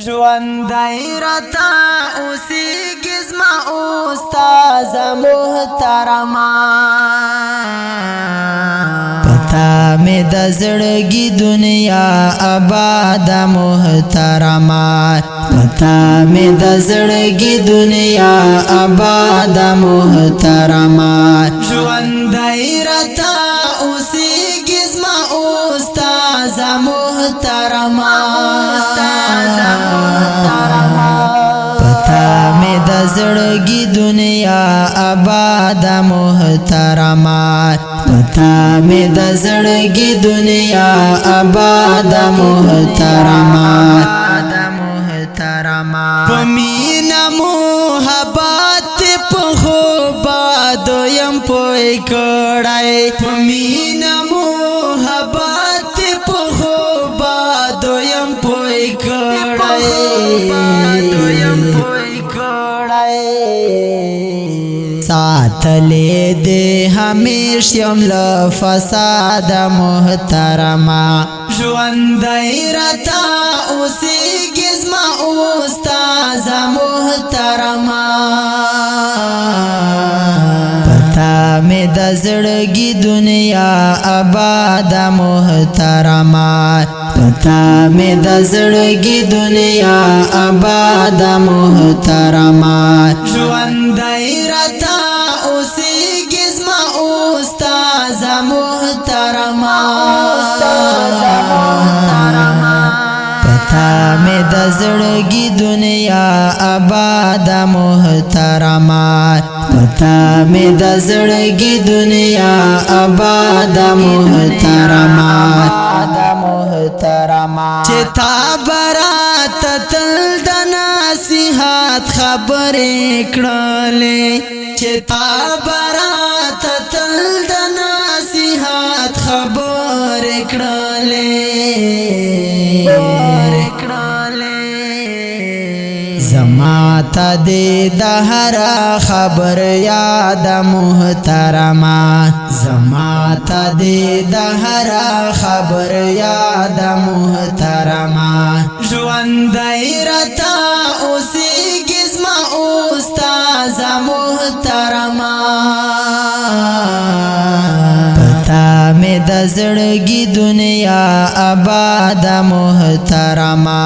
ژوندی رتا اوسیږي زما استاد محترما پتا مې د زړګي دنیا آباد محترما پتا مې د زړګي دنیا آباد محترما ژوندی رتا اوسیږي زما استاد محترما پتا مې د زړګي دنیا آباد محترما پتا مې د زړګي دنیا آباد محترما پمینا محبت په خو باد يم پوي کړای پمینا محبت په خو باد يم پوي کړای ساتلې دې همیش يم ل فساد محترما ژوندی رتا اوسېږي زما استاد محترما پتا مې د زړګي دنیا آباد محترما پتا مې د زړګي دنیا آباد محترما ژوندی رتا اوسېږي زما استاد محترما پتا مې د زړګي دنیا آباد محترما پتا مې د زړګي دنیا آباد محترما چې تا برات تل د نصیحت خبرې کړلې چې تا برات تل د نصیحت خبرې کړلې زما ته دې د هر خبر یاد محترما زما ته دې د هر خبر یاد محترما ژوندی رتا اوسېږي زما استاد محترما پتا مې د زړګي دنیا آباد محترما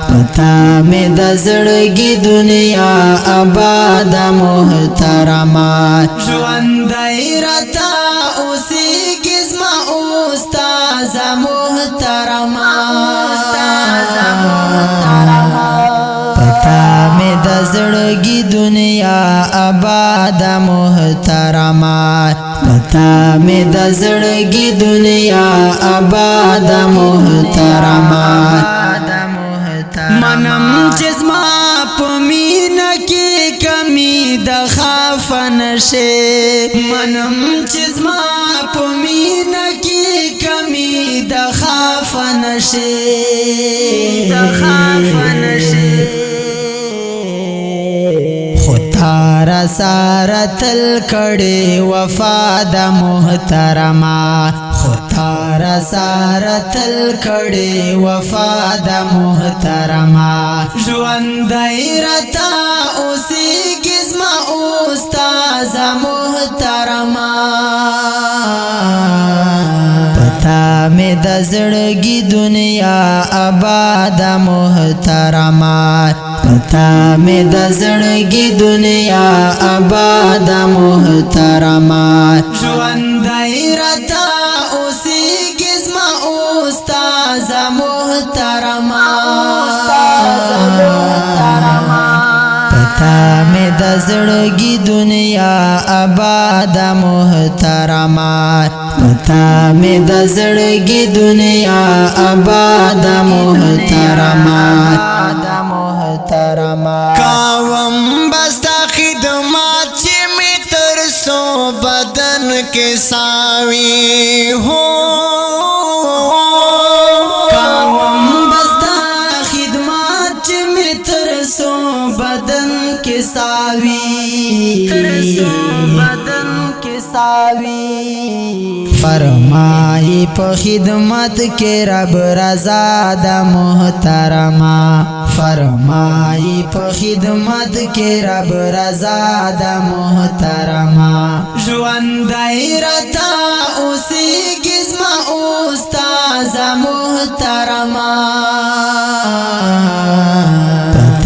پتا مې د زړګي دنیا آباد محترما ژوندی رتا اوسېږي زما استاد محترما پتا مې د زړګي دنیا آباد محترما پتا مې د زړګي دنیا آباد محترما منم چې زما په مینه کې کمی د خفن شي منم چې زما په مینه کې کمی د خفن شي تارا سارا تل کړي وفا د محترما تارا سارا تل کړي وفا د محترما ژوندی رتا اوسېږي زما استاد محترما پتا مې د زړګي دنیا آباد محترما پتا مې د زړګي دنیا آباد محترما ژوندی رتا اوسېږي زما استاد محترما پتا مې د زړګي دنیا آباد محترما پتا مې د زړګي دنیا آباد محترما کاوم بستا خدمات چې می تر سو بدن کې ساوي هو کاوم بستا خدمات چې می تر سو بدن کې ساوي بدن کې ساوي فرمای په خدمت کې رب رضا د محترما فرمای په خدمت کې رب رضا د محترما ژوند رتا اوسېږي زما استاد محترما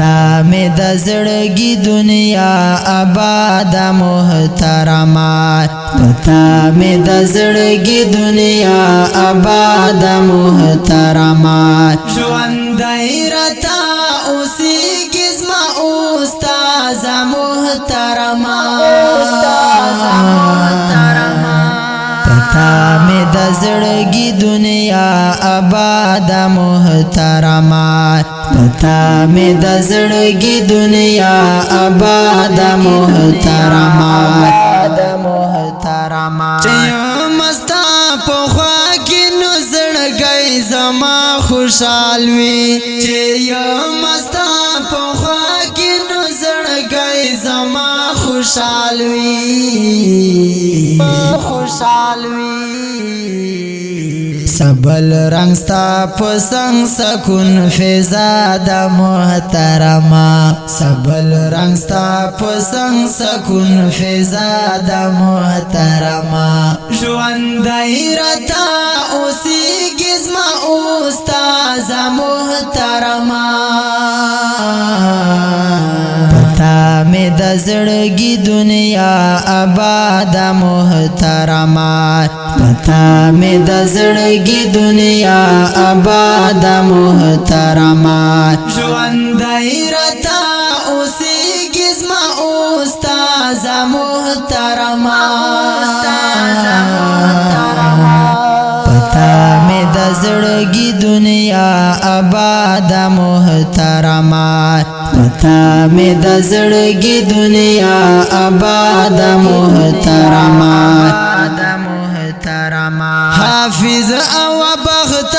پتا مې د زړګي دنیا آباد محترما پتا مې د زړګي دنیا آباد محترما ژوند رتا اوسېږي زما استاد محترما پتا مې د زړګي دنیا آباد محترما پتا مې د زړګي دنیا آباد محترما چې مستا په خوا کې نو زړګي زما خوشحال وي چې مستا په خوا کې نو زړګي زما خوشحال وي سبل رنگ ستا پسنگ سکون فیضا دا محترما سبل رنگ ستا پسنگ سکون فیضا دا محترما ژوند رتا اوسېږي زما استاد محترما پتا مې د زړګي دنیا آباد محترما پتا مې د زړګي دنیا آباد محترما ژوند رتا اوسېږي زما استاد محترما پتا مې د زړګي دنیا آباد محترما پتا مې د زړګي دنیا آباد محترما حافظ او بخت